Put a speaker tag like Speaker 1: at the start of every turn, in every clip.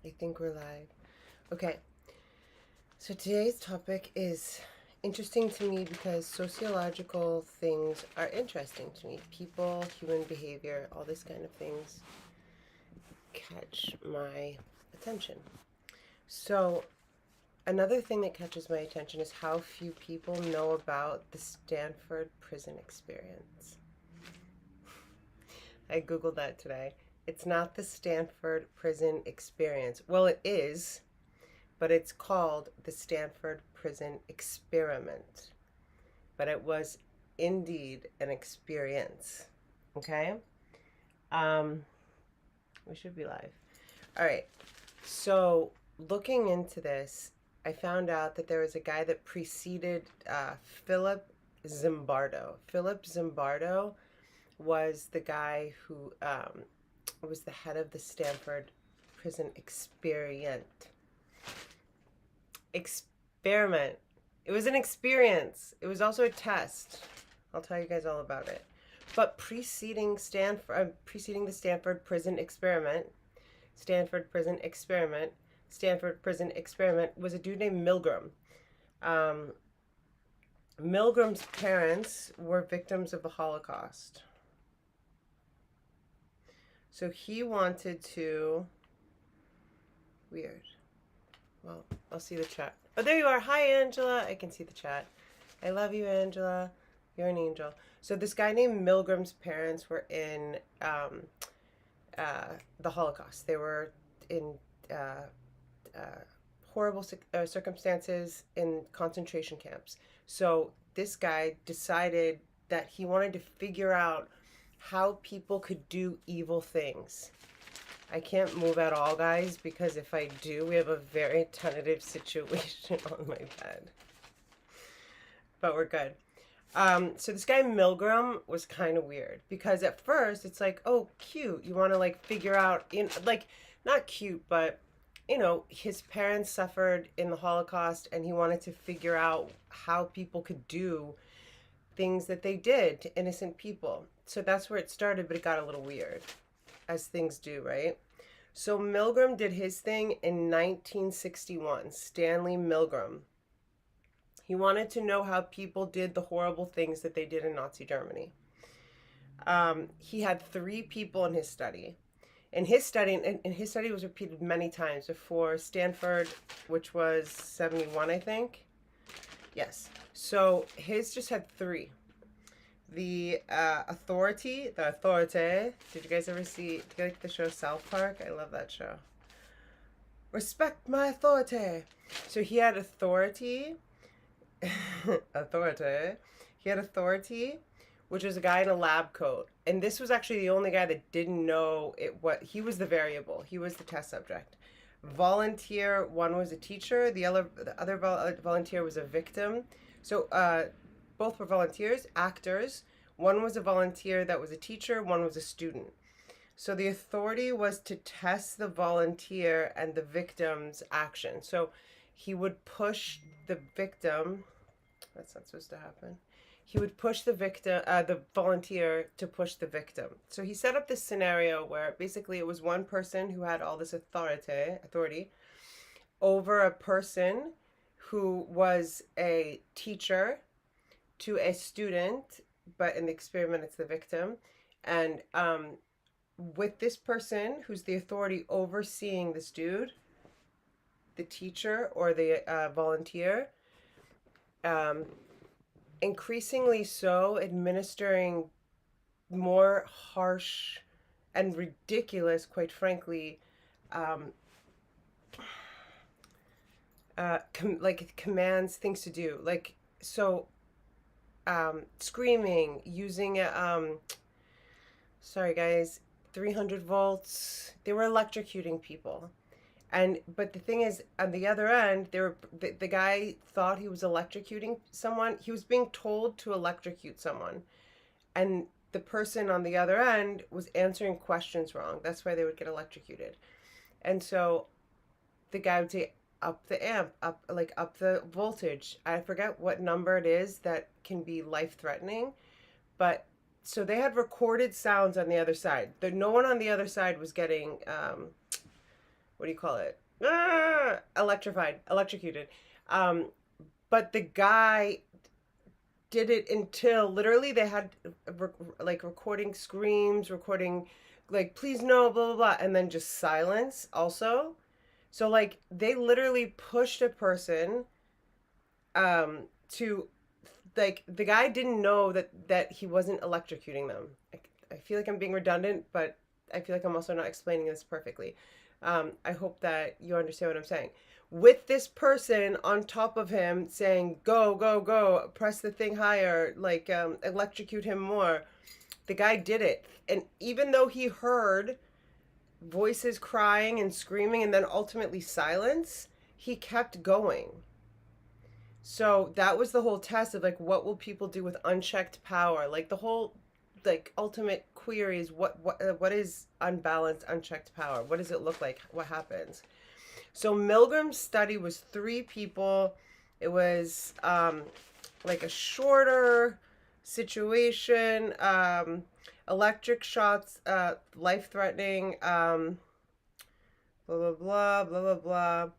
Speaker 1: I think we're live. Okay, so today's topic is interesting to me because sociological things are interesting to me. People, human behavior, all this kind of things catch my attention. So, another thing that catches my attention is how few people know about the Stanford prison experience. I Googled that today. It's not the Stanford prison experience. Well, it is, but it's called the Stanford Prison Experiment. But it was indeed an experience. Okay? Um, we should be live. All right. So, looking into this, I found out that there was a guy that preceded Philip Zimbardo. Philip Zimbardo was the guy who was the head of the Stanford Prison Experiment. It was an experience. It was also a test. I'll tell you guys all about it. But preceding the Stanford Prison Experiment, Stanford Prison Experiment, Stanford Prison Experiment was a dude named Milgram. Milgram's parents were victims of the Holocaust. So he wanted to. Weird. Well, I'll see the chat. Oh, there you are. Hi, Angela. I can see the chat. I love you, Angela. You're an angel. So this guy named Milgram's parents were in the Holocaust. They were in horrible circumstances in concentration camps. So this guy decided that he wanted to figure out how people could do evil things. I can't move at all, guys, because if I do, we have a very tentative situation on my bed. But we're good. So this guy Milgram was kind of weird because at first it's like, oh, cute. You want to like figure out, not cute, but his parents suffered in the Holocaust and he wanted to figure out how people could do things that they did to innocent people. So that's where it started, but it got a little weird, as things do, right? So Milgram did his thing in 1961, Stanley Milgram. He wanted to know how people did the horrible things that they did in Nazi Germany. He had 3 people in his study. And his study was repeated many times before Stanford, which was 71, I think. Yes. So his just had 3. The authority. Did you guys ever see, do you like the show South Park? I love that show. Respect my authority. So he had authority. Authority. He had authority, which was a guy in a lab coat. And this was actually the only guy that didn't know it. He was the variable. He was the test subject. Volunteer, one was a teacher. The other volunteer was a victim. So both were volunteers, actors. One was a volunteer that was a teacher, one was a student. So the authority was to test the volunteer and the victim's action. So he would push the victim. That's not supposed to happen. He would push the volunteer to push the victim. So he set up this scenario where basically it was one person who had all this authority over a person who was a teacher to a student, but in the experiment it's the victim. And with this person who's the authority overseeing this dude, the teacher or the volunteer, increasingly so administering more harsh and ridiculous, quite frankly, commands, things to do. Screaming, using sorry guys, 300 volts. They were electrocuting people. But the thing is, on the other end, the guy thought he was electrocuting someone. He was being told to electrocute someone. And the person on the other end was answering questions wrong. That's why they would get electrocuted. And so the guy would say, up the amp, up the voltage. I forget what number it is that can be life-threatening. But so they had recorded sounds on the other side. No one on the other side was getting what do you call it? Electrocuted. Um, but the guy did it until literally they had like recording screams, recording like please no, blah blah blah, and then just silence also. So like they literally pushed a person to like the guy didn't know that he wasn't electrocuting them. I feel like I'm being redundant, but I feel like I'm also not explaining this perfectly. I hope that you understand what I'm saying. With this person on top of him saying, go, go, go, press the thing higher, like electrocute him more, the guy did it. And even though he heard voices crying and screaming and then ultimately silence, he kept going. So that was the whole test of like, what will people do with unchecked power? Like the whole like ultimate query is what is unbalanced unchecked power? What does it look like? What happens? So Milgram's study was 3 people. It was like a shorter situation, electric shots, life threatening, blah blah blah blah blah blah.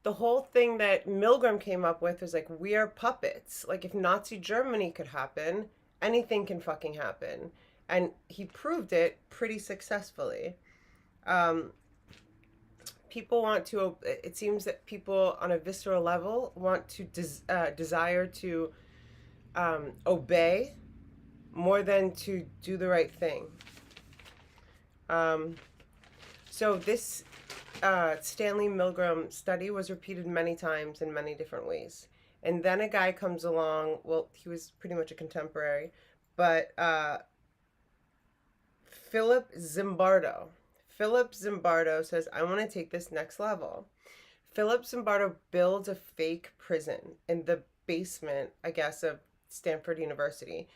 Speaker 1: The whole thing that Milgram came up with was like, we are puppets. Like, if Nazi Germany could happen, anything can fucking happen. And he proved it pretty successfully. Um, People want to, it seems that people on a visceral level want to desire to obey more than to do the right thing. So this Stanley Milgram study was repeated many times in many different ways. And then a guy comes along, well, he was pretty much a contemporary, but Philip Zimbardo. Philip Zimbardo says, I want to take this next level. Philip Zimbardo builds a fake prison in the basement, I guess, of Stanford University.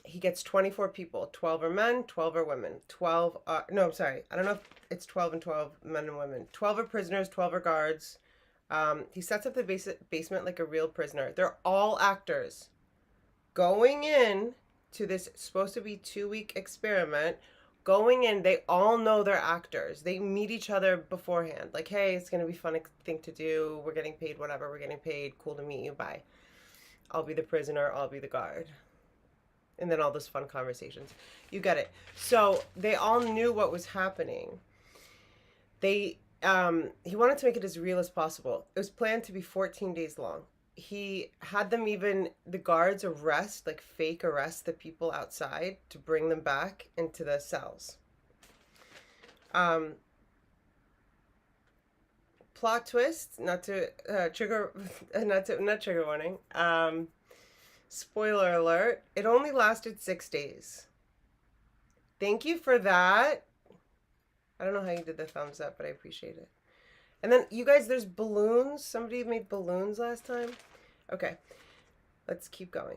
Speaker 1: He gets 24 people. 12 are men, 12 are women. 12 are, no, I'm sorry. I don't know if it's 12 and 12 men and women. 12 are prisoners, 12 are guards. He sets up the basement like a real prisoner. They're all actors. Going in to this supposed to be 2-week experiment, going in, they all know they're actors. They meet each other beforehand. Like, hey, it's going to be a fun thing to do. We're getting paid whatever. We're getting paid. Cool to meet you. Bye. I'll be the prisoner. I'll be the guard. And then all those fun conversations. You get it. So they all knew what was happening. He wanted to make it as real as possible. It was planned to be 14 days long. He had them even, the guards arrest, like fake arrest the people outside to bring them back into the cells. Plot twist, not trigger warning. Spoiler alert, it only lasted 6 days. Thank you for that. I don't know how you did the thumbs up, but I appreciate it. And then, you guys, there's balloons. Somebody made balloons last time. Okay, let's keep going.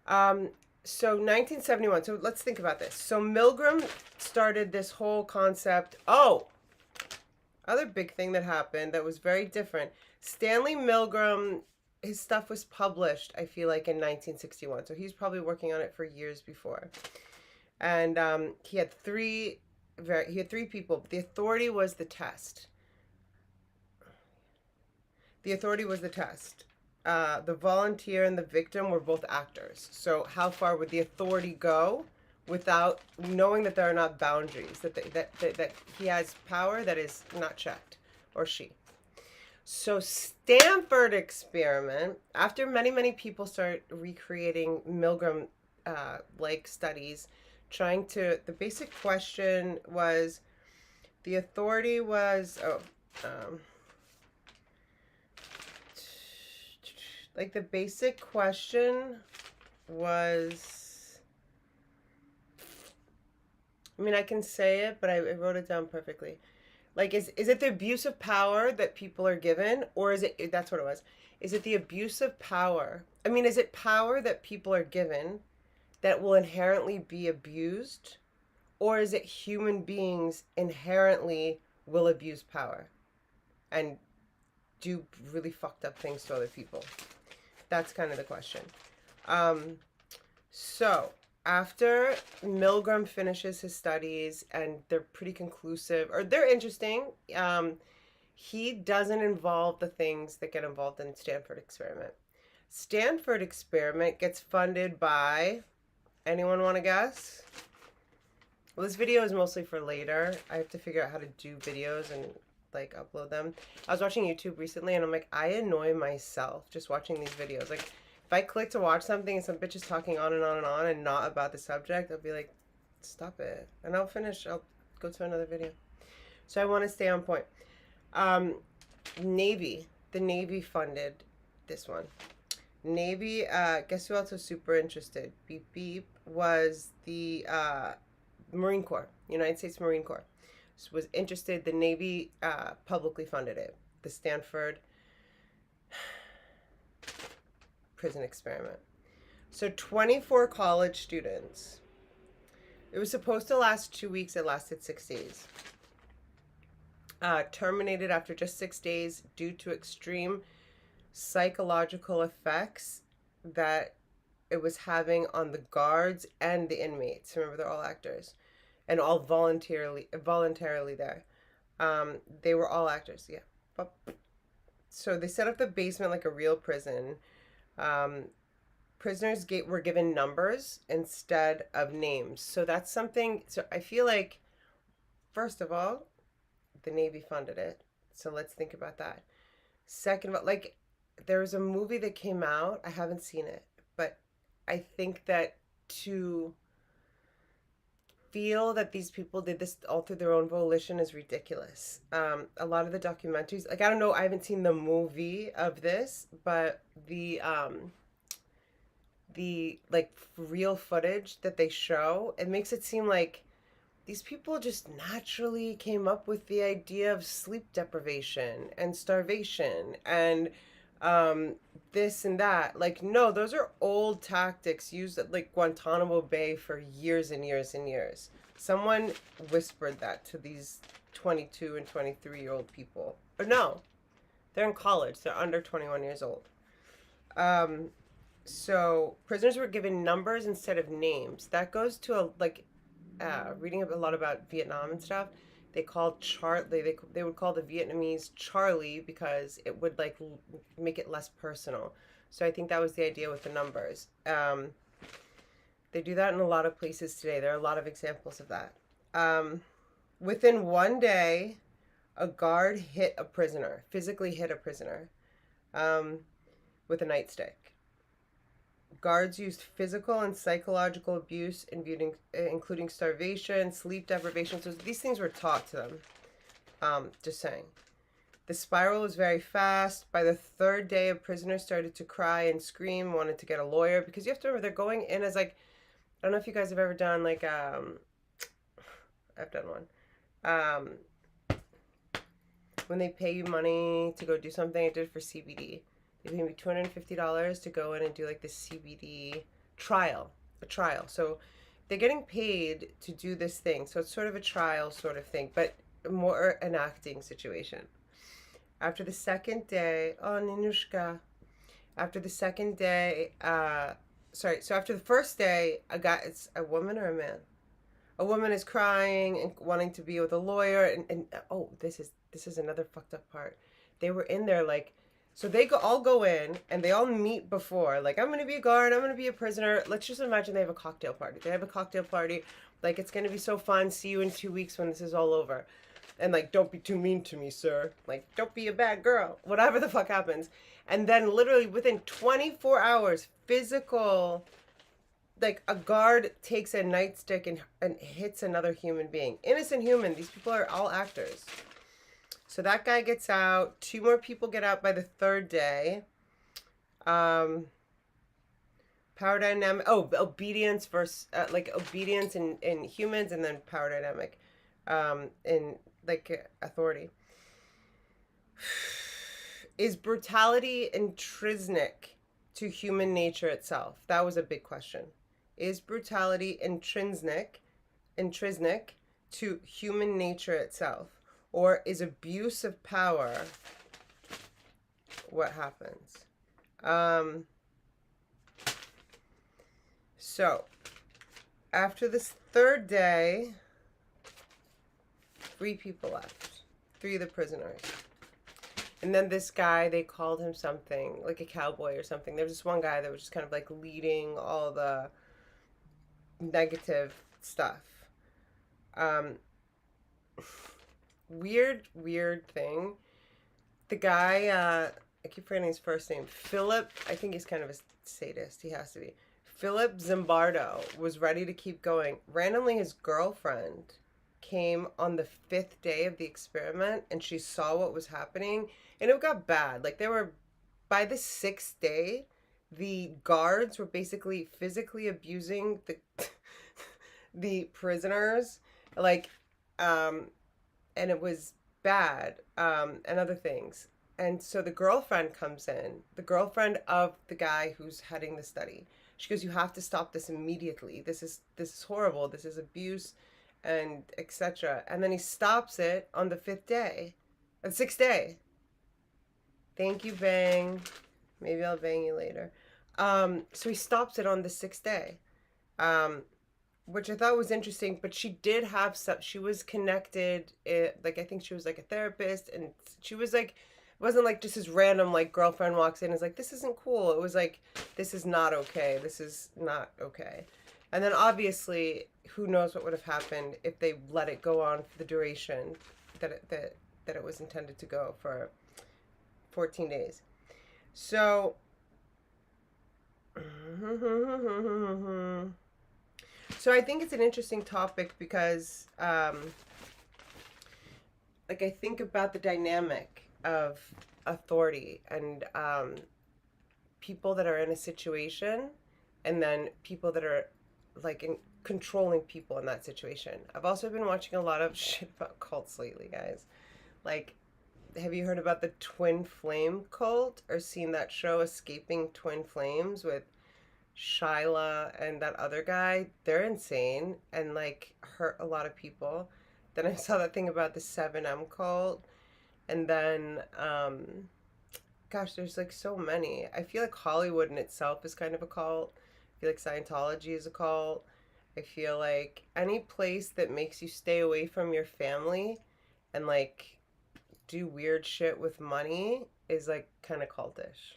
Speaker 1: So 1971. So let's think about this. So Milgram started this whole concept. Oh, other big thing that happened that was very different. Stanley Milgram, his stuff was published, I feel like, in 1961. So he's probably working on it for years before. And he had three people. The authority was the test. The authority was the test. The volunteer and the victim were both actors. So how far would the authority go without knowing that there are not boundaries, that he has power that is not checked, or she? So Stanford experiment, after many people start recreating Milgram like studies, trying to, the basic question was, the authority was, like the basic question was, I mean, I can say it, but I wrote it down perfectly. Like, is it the abuse of power that people are given, or is it, that's what it was. Is it the abuse of power? I mean, is it power that people are given that will inherently be abused, or is it human beings inherently will abuse power and do really fucked up things to other people? That's kind of the question. So after Milgram finishes his studies, and they're pretty conclusive, or they're interesting, he doesn't involve the things that get involved in Stanford experiment. Stanford experiment gets funded by, anyone want to guess? Well, this video is mostly for later. I have to figure out how to do videos and like upload them. I was watching YouTube recently and I'm like, I annoy myself just watching these videos. Like, if I click to watch something and some bitch is talking on and on and on and not about the subject, I'll be like, stop it. And I'll finish. I'll go to another video. So I want to stay on point. Navy. The Navy funded this one. Navy, guess who else was super interested? Beep beep. Was the Marine Corps, United States Marine Corps. Was interested. The Navy publicly funded it. The Stanford prison experiment. So 24 college students. It was supposed to last 2 weeks. It lasted 6 days. Terminated after just 6 days due to extreme psychological effects that it was having on the guards and the inmates. Remember, they're all actors and all voluntarily there. They were all actors, yeah. So they set up the basement like a real prison. Prisoners were given numbers instead of names. So that's something. So I feel like, first of all, the Navy funded it. So let's think about that. Second of all, like, there was a movie that came out. I haven't seen it, but I think that to feel that these people did this all through their own volition is ridiculous. A lot of the documentaries, like, I don't know, I haven't seen the movie of this, but the like real footage that they show, it makes it seem like these people just naturally came up with the idea of sleep deprivation and starvation and this and that. Like, no, those are old tactics used at like Guantanamo Bay for years and years and years. Someone whispered that to these 22 and 23-year-old people. Or no, they're in college. They're under 21 years old. So prisoners were given numbers instead of names. That goes to reading a lot about Vietnam and stuff. They called they would call the Vietnamese Charlie because it would like make it less personal. So I think that was the idea with the numbers. They do that in a lot of places today. There are a lot of examples of that. Within 1 day, a guard physically hit a prisoner with a nightstick. Guards used physical and psychological abuse, including starvation, sleep deprivation. So these things were taught to them. Just saying. The spiral was very fast. By the 3rd day, a prisoner started to cry and scream, wanted to get a lawyer. Because you have to remember, they're going in as like, I don't know if you guys have ever done like, I've done one. When they pay you money to go do something, I did it for CBD. They pay me $250 to go in and do like this CBD trial, a trial. So they're getting paid to do this thing. So it's sort of a trial sort of thing, but more an acting situation. After the 2nd day, Ninushka. After the 2nd day, so after the 1st day, it's a woman or a man? A woman is crying and wanting to be with a lawyer. And this is another fucked up part. They were in there like, so they all go in and they all meet before. Like, I'm going to be a guard. I'm going to be a prisoner. Let's just imagine they have a cocktail party. They have a cocktail party. Like, it's going to be so fun. See you in 2 weeks when this is all over. And, like, don't be too mean to me, sir. Like, don't be a bad girl. Whatever the fuck happens. And then literally within 24 hours, physical, like, a guard takes a nightstick and hits another human being. Innocent human. These people are all actors. So that guy gets out. 2 more people get out by the 3rd day. Power dynamic. Obedience versus obedience in humans, and then power dynamic in like authority. Is brutality intrinsic to human nature itself? That was a big question. Is brutality intrinsic to human nature itself? Or is abuse of power what happens? So, After this third day, 3 people left. 3 of the prisoners. And then this guy, they called him something, like a cowboy or something. There was this one guy that was just kind of like leading all the negative stuff. Um, weird thing. The guy, I keep forgetting his first name. Philip, I think he's kind of a sadist. He has to be. Philip Zimbardo was ready to keep going. Randomly, his girlfriend came on the 5th day of the experiment and she saw what was happening and it got bad. Like, they were, by the 6th day, the guards were basically physically abusing the prisoners, like, and it was bad, and other things. And so the girlfriend comes in, the girlfriend of the guy who's heading the study. She goes, "You have to stop this immediately. This is horrible. This is abuse, and etc." And then he stops it on the 5th day, the 6th day. Thank you, Bang. Maybe I'll bang you later. So he stops it on the 6th day, which I thought was interesting. But she did have some. She was connected. Like, I think she was like a therapist, and she was like, it wasn't like just this random like girlfriend walks in and is like, "This isn't cool." It was like, "This is not okay. This is not okay." And then obviously, who knows what would have happened if they let it go on for the duration that it was intended to go for, 14 days. So so I think it's an interesting topic because like, I think about the dynamic of authority and people that are in a situation and then people that are like controlling people in that situation. I've also been watching a lot of shit about cults lately, guys. Like, have you heard about the twin flame cult or seen that show Escaping Twin Flames with Shyla and that other guy? They're insane and like hurt a lot of people. Then I saw that thing about the 7M cult. And then, gosh, there's like so many. I feel like Hollywood in itself is kind of a cult. I feel like Scientology is a cult. I feel like any place that makes you stay away from your family and like do weird shit with money is like kind of cultish.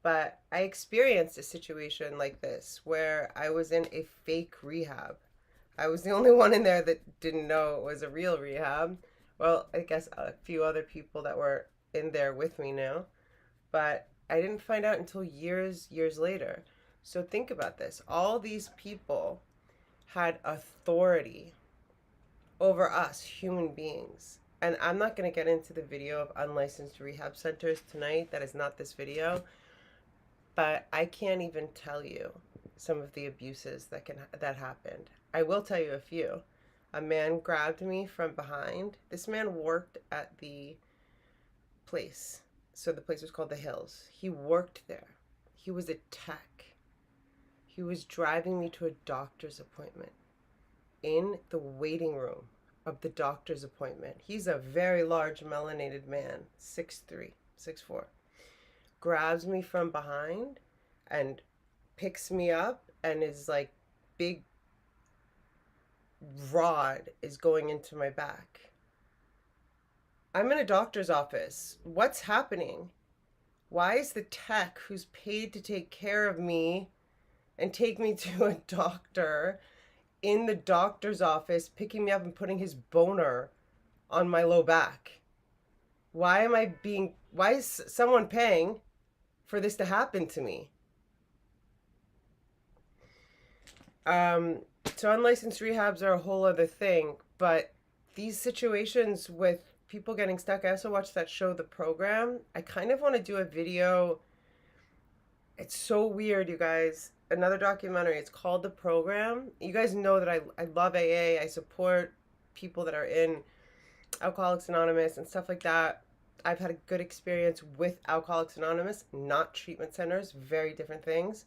Speaker 1: But I experienced a situation like this where I was in a fake rehab. I was the only one in there that didn't know it was a real rehab. Well, I guess a few other people that were in there with me knew, but I didn't find out until years later. So think about this. All these people had authority over us human beings. And I'm not going to get into the video of unlicensed rehab centers tonight. That is not this video. But I can't even tell you some of the abuses that happened. I will tell you a few. A man grabbed me from behind. This man worked at the place. So the place was called The Hills. He worked there. He was a tech. He was driving me to a doctor's appointment in the waiting room of the doctor's appointment. He's a very large melanated man, 6'3", 6'4". Grabs me from behind and picks me up, and his like big rod is going into my back. I'm in a doctor's office. What's happening? Why is the tech who's paid to take care of me and take me to a doctor in the doctor's office picking me up and putting his boner on my low back? Why is someone paying for this to happen to me? So unlicensed rehabs are a whole other thing, but these situations with people getting stuck, I also watched that show, The Program. I kind of want to do a video. It's so weird, you guys. Another documentary. It's called The Program. You guys know that I love AA. I support people that are in Alcoholics Anonymous and stuff like that. I've had a good experience with Alcoholics Anonymous, not treatment centers. Very different things.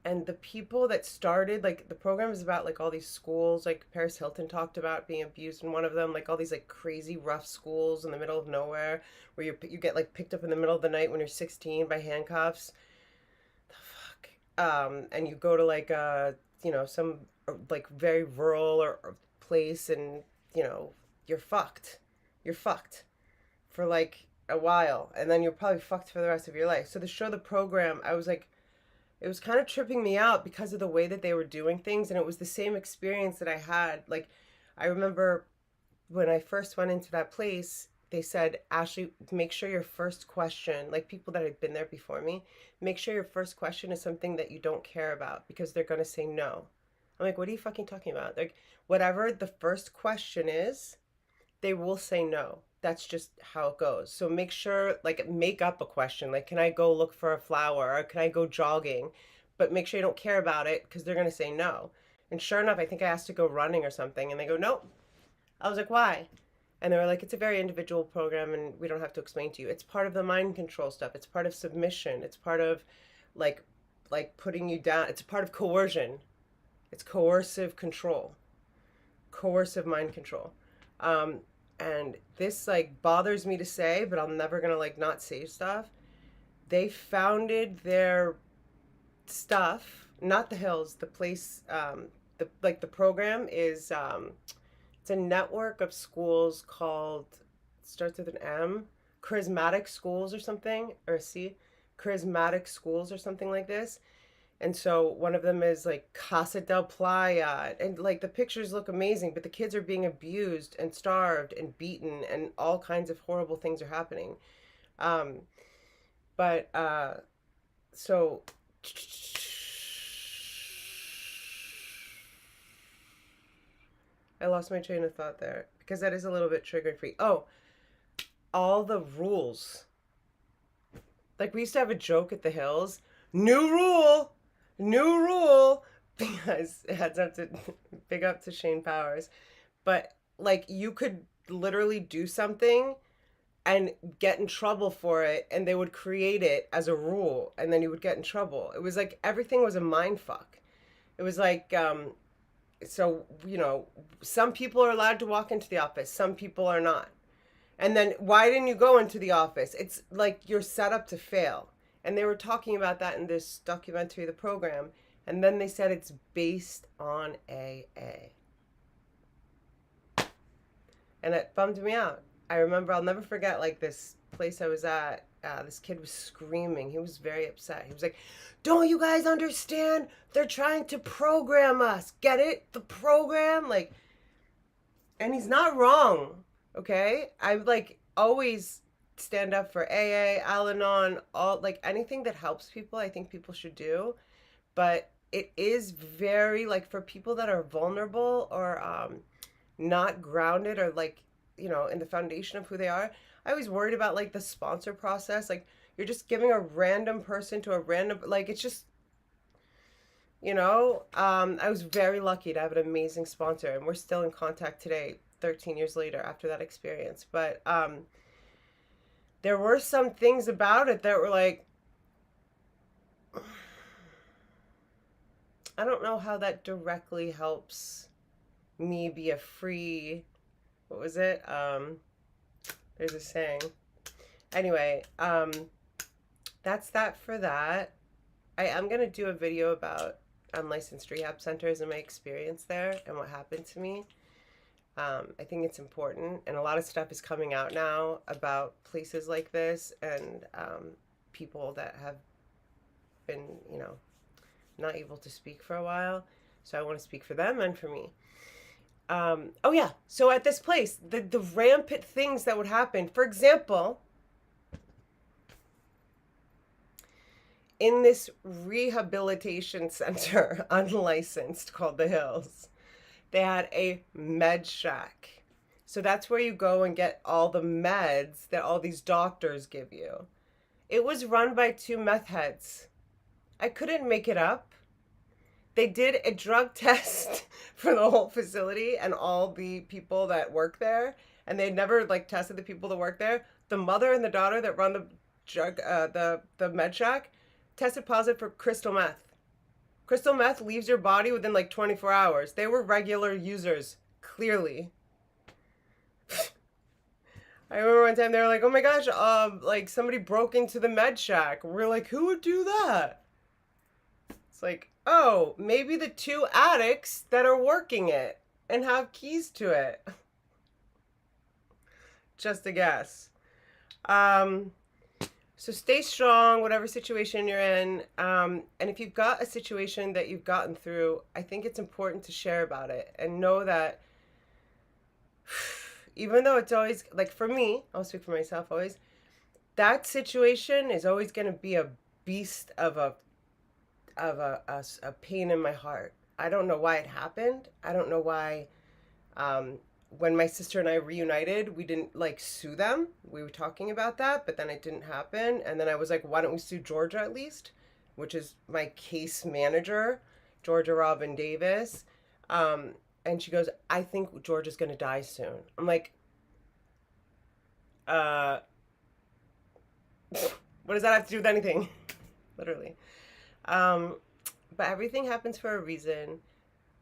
Speaker 1: And the people that started, like, the program is about, like, all these schools, like, Paris Hilton talked about being abused in one of them, like, all these, like, crazy rough schools in the middle of nowhere, where you get, like, picked up in the middle of the night when you're 16 by handcuffs. The fuck? and you go to like some like very rural or place, and you're fucked. You're fucked for like a while, and then you're probably fucked for the rest of your life. So the program, I was like, it was kind of tripping me out because of the way that they were doing things, and it was the same experience that I had. Like, I remember when I first went into that place, they said, Ashley, make sure your first question, like people that had been there before me, make sure your first question is something that you don't care about, because they're going to say no. I'm like, what are you fucking talking about? Like, whatever the first question is, they will say no. That's just how it goes. So make sure, like, make up a question. Like, can I go look for a flower, or can I go jogging? But make sure you don't care about it, because they're going to say no. And sure enough, I think I asked to go running or something, and they go, nope. I was like, why? And they were like, it's a very individual program, and we don't have to explain to you. It's part of the mind control stuff. It's part of submission. It's part of like putting you down. It's a part of coercion. It's coercive control. Coercive mind control. And this like bothers me to say, but I'm never gonna like not say stuff. They founded their stuff, not the hills, the place, the program is it's a network of schools called, starts with an M, charismatic schools or something, or a C, charismatic schools or something like this. And so one of them is like Casa del Playa, and like the pictures look amazing, but the kids are being abused and starved and beaten, and all kinds of horrible things are happening. Um, but so I lost my train of thought there because that is a little bit trigger free. Oh, all the rules. Like we used to have a joke at the Hills. New rule, new rule, because it had up to big up to Shane Powers. But like you could literally do something and get in trouble for it, and they would create it as a rule, and then you would get in trouble. It was like everything was a mind fuck. It was like so some people are allowed to walk into the office, some people are not. And then why didn't you go into the office? It's like you're set up to fail. And they were talking about that in this documentary, the program, and then they said it's based on AA. And it bummed me out. I remember, I'll never forget, like this place I was at, this kid was screaming. He was very upset. He was like, don't you guys understand? They're trying to program us. Get it? The program? Like, and he's not wrong, okay? I like always stand up for AA, Al-Anon, all like anything that helps people, I think people should do. But it is very like for people that are vulnerable or not grounded or like, in the foundation of who they are. I was worried about like the sponsor process. Like you're just giving a random person to a random, like it's just, I was very lucky to have an amazing sponsor, and we're still in contact today, 13 years later after that experience. But there were some things about it that were like, I don't know how that directly helps me be a free, what was it? There's a saying. Anyway, that's that for that. I am going to do a video about unlicensed rehab centers and my experience there and what happened to me. I think it's important, and a lot of stuff is coming out now about places like this and people that have been, not able to speak for a while. So I want to speak for them and for me. Oh yeah, so at this place, the rampant things that would happen. For example, in this rehabilitation center, unlicensed, called The Hills, they had a med shack. So that's where you go and get all the meds that all these doctors give you. It was run by two meth heads. I couldn't make it up. They did a drug test for the whole facility and all the people that work there, and they never like tested the people that work there. The mother and the daughter that run the drug, the med shack, tested positive for crystal meth. Crystal meth leaves your body within like 24 hours. They were regular users, clearly. I remember one time they were like, "Oh my gosh, like somebody broke into the med shack." We're like, "Who would do that?" It's like, oh, maybe the two addicts that are working it and have keys to it. Just a guess. Um, so stay strong, whatever situation you're in. And if you've got a situation that you've gotten through, I think it's important to share about it and know that even though it's always, like for me, I'll speak for myself always, that situation is always going to be a beast of a pain in my heart. I don't know why it happened. I don't know why when my sister and I reunited, we didn't like sue them. We were talking about that, but then it didn't happen. And then I was like, why don't we sue Georgia at least? Which is my case manager, Georgia Robin Davis. And she goes, I think Georgia's going to die soon. I'm like, uh, what does that have to do with anything? Literally. Um, but everything happens for a reason.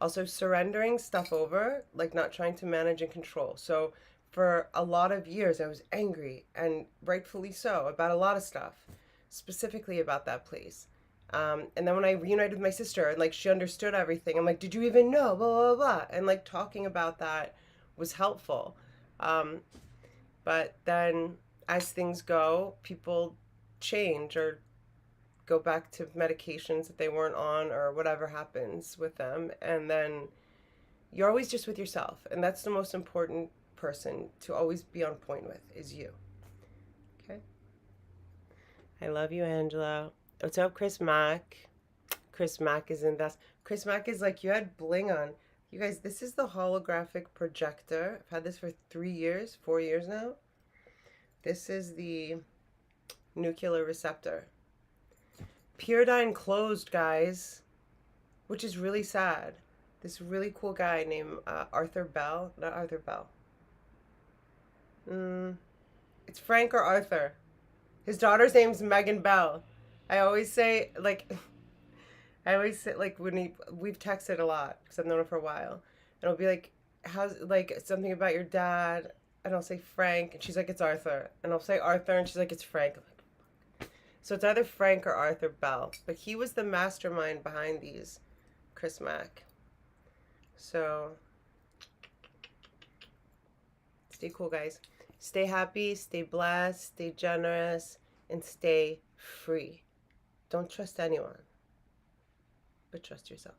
Speaker 1: Also, surrendering stuff over, like not trying to manage and control. So, for a lot of years, I was angry, and rightfully so, about a lot of stuff, specifically about that place. And then when I reunited with my sister, and like she understood everything, I'm like, did you even know? Blah, blah, blah. And like talking about that was helpful. Um, but then as things go, people change or go back to medications that they weren't on or whatever happens with them. And then you're always just with yourself. And that's the most important person to always be on point with is you. Okay? I love you, Angela. What's up, Chris Mack? Chris Mack is in that. Chris Mack is like, you had bling on. You guys, this is the holographic projector. I've had this for 3 years, 4 years now. This is the nuclear receptor. Pyridine closed, guys, which is really sad. This really cool guy named Arthur Bell. Not Arthur Bell. It's Frank or Arthur. His daughter's name's Megan Bell. I always say, like, when we've texted a lot because I've known him for a while. And I'll be like, how's, like, something about your dad? And I'll say Frank. And she's like, it's Arthur. And I'll say Arthur. And she's like, it's Frank. I'm like, so it's either Frank or Arthur Bell. But he was the mastermind behind these, Chris Mack. So, stay cool, guys. Stay happy, stay blessed, stay generous, and stay free. Don't trust anyone, but trust yourself.